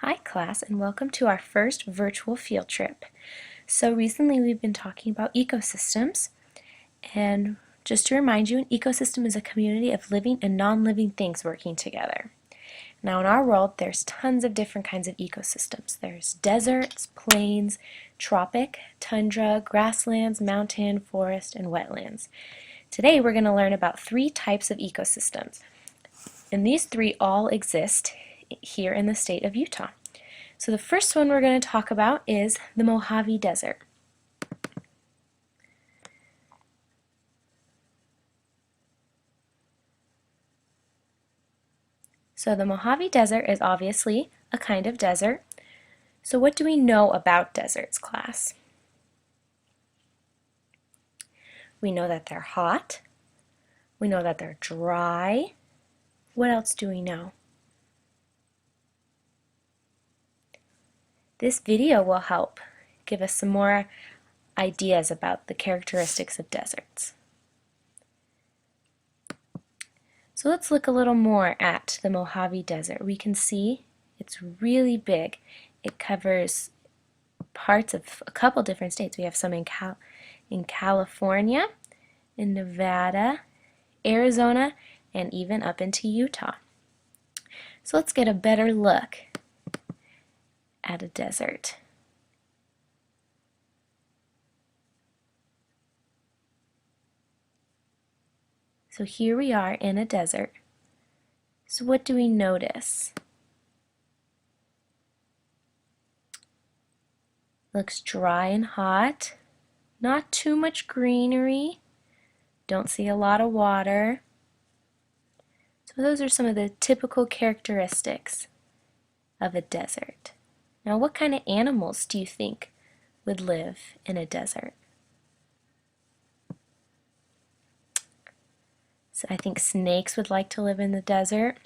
Hi class, and welcome to our first virtual field trip. So recently we've been talking about ecosystems, and just to remind you, an ecosystem is a community of living and non-living things working together. Now in our world there's tons of different kinds of ecosystems. There's deserts, plains, tropic, tundra, grasslands, mountain, forest, and wetlands. Today we're going to learn about three types of ecosystems, and these three all exist here in the state of Utah. So the first one we're going to talk about is the Mojave Desert. So the Mojave Desert is obviously a kind of desert. So what do we know about deserts, class? We know that they're hot. We know that they're dry. What else do we know? This video will help give us some more ideas about the characteristics of deserts. So let's look a little more at the Mojave Desert. We can see it's really big. It covers parts of a couple different states. We have some in California, in Nevada, Arizona, and even up into Utah. So let's get a better look at a desert. So here we are in a desert. So what do we notice? Looks dry and hot. Not too much greenery. Don't see a lot of water. So those are some of the typical characteristics of a desert. Now, what kind of animals do you think would live in a desert? So I think snakes would like to live in the desert.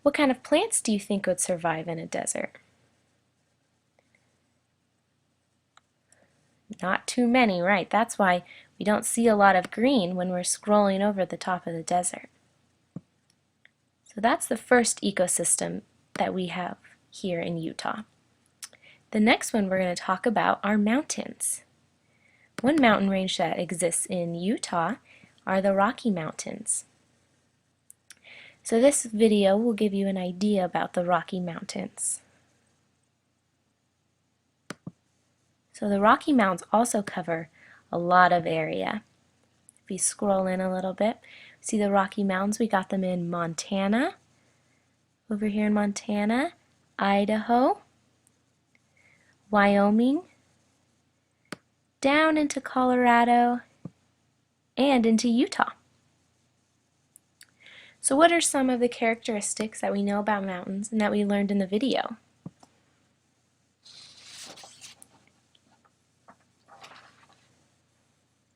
What kind of plants do you think would survive in a desert? Not too many, right? That's why we don't see a lot of green when we're scrolling over the top of the desert. So that's the first ecosystem that we have here in Utah. The next one we're going to talk about are mountains. One mountain range that exists in Utah are the Rocky Mountains. So this video will give you an idea about the Rocky Mountains. So the Rocky Mountains also cover a lot of area. If we scroll in a little bit, see the Rocky Mountains. We got them in Montana, over here in Montana, Idaho, Wyoming, down into Colorado, and into Utah. So what are some of the characteristics that we know about mountains and that we learned in the video?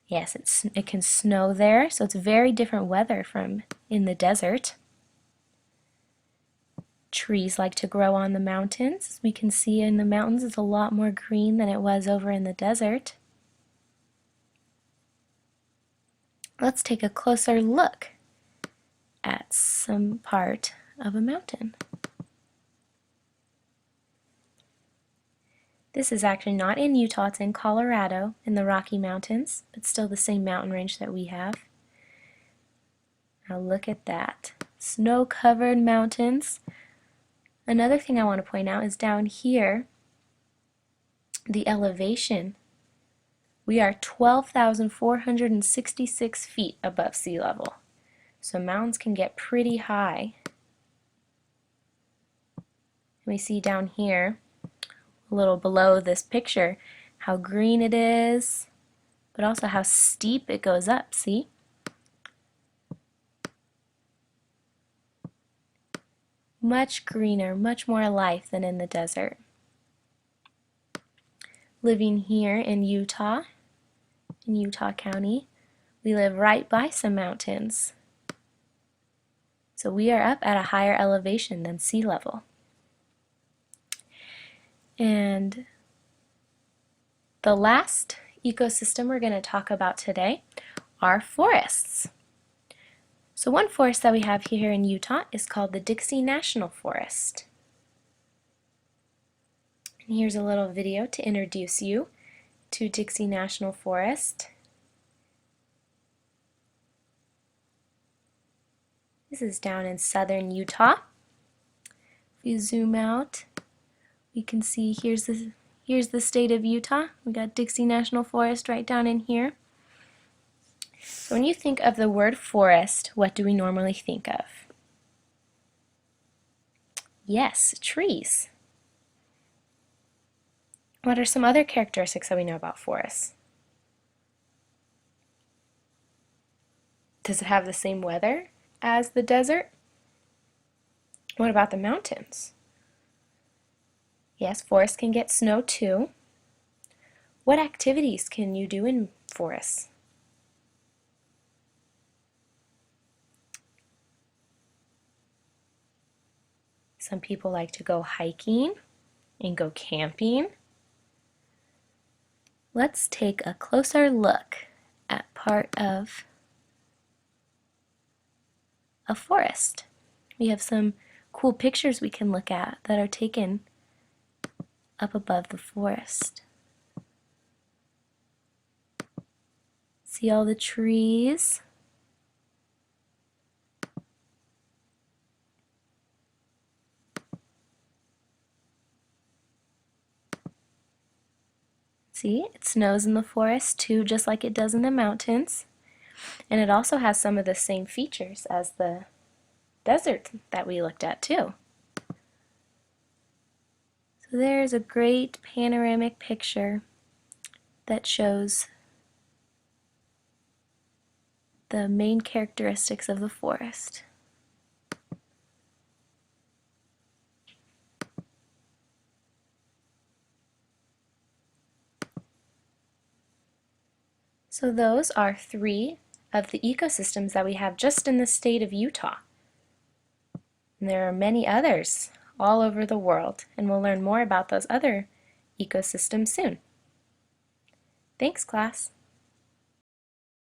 Yes, it can snow there, so it's very different weather from in the desert. Trees like to grow on the mountains. As we can see in the mountains, it's a lot more green than it was over in the desert. Let's take a closer look at some part of a mountain. This is actually not in Utah, it's in Colorado in the Rocky Mountains, but still the same mountain range that we have. Now look at that. Snow-covered mountains. Another thing I want to point out is down here, the elevation. We are 12,466 feet above sea level. So mountains can get pretty high. We see down here, a little below this picture, how green it is, but also how steep it goes up, see? Much greener, much more life than in the desert. Living here in Utah County, we live right by some mountains. So we are up at a higher elevation than sea level. And the last ecosystem we're going to talk about today are forests. So one forest that we have here in Utah is called the Dixie National Forest. And here's a little video to introduce you to Dixie National Forest. This is down in southern Utah. If you zoom out, we can see here's the state of Utah. We got Dixie National Forest right down in here. So when you think of the word forest, what do we normally think of? Yes, trees. What are some other characteristics that we know about forests? Does it have the same weather as the desert? What about the mountains? Yes, forests can get snow too. What activities can you do in forests? Some people like to go hiking and go camping. Let's take a closer look at part of a forest. We have some cool pictures we can look at that are taken up above the forest. See all the trees? See, it snows in the forest too, just like it does in the mountains. And it also has some of the same features as the desert that we looked at too. So there's a great panoramic picture that shows the main characteristics of the forest. So those are 3 of the ecosystems that we have just in the state of Utah. And there are many others all over the world, and we'll learn more about those other ecosystems soon. Thanks, class.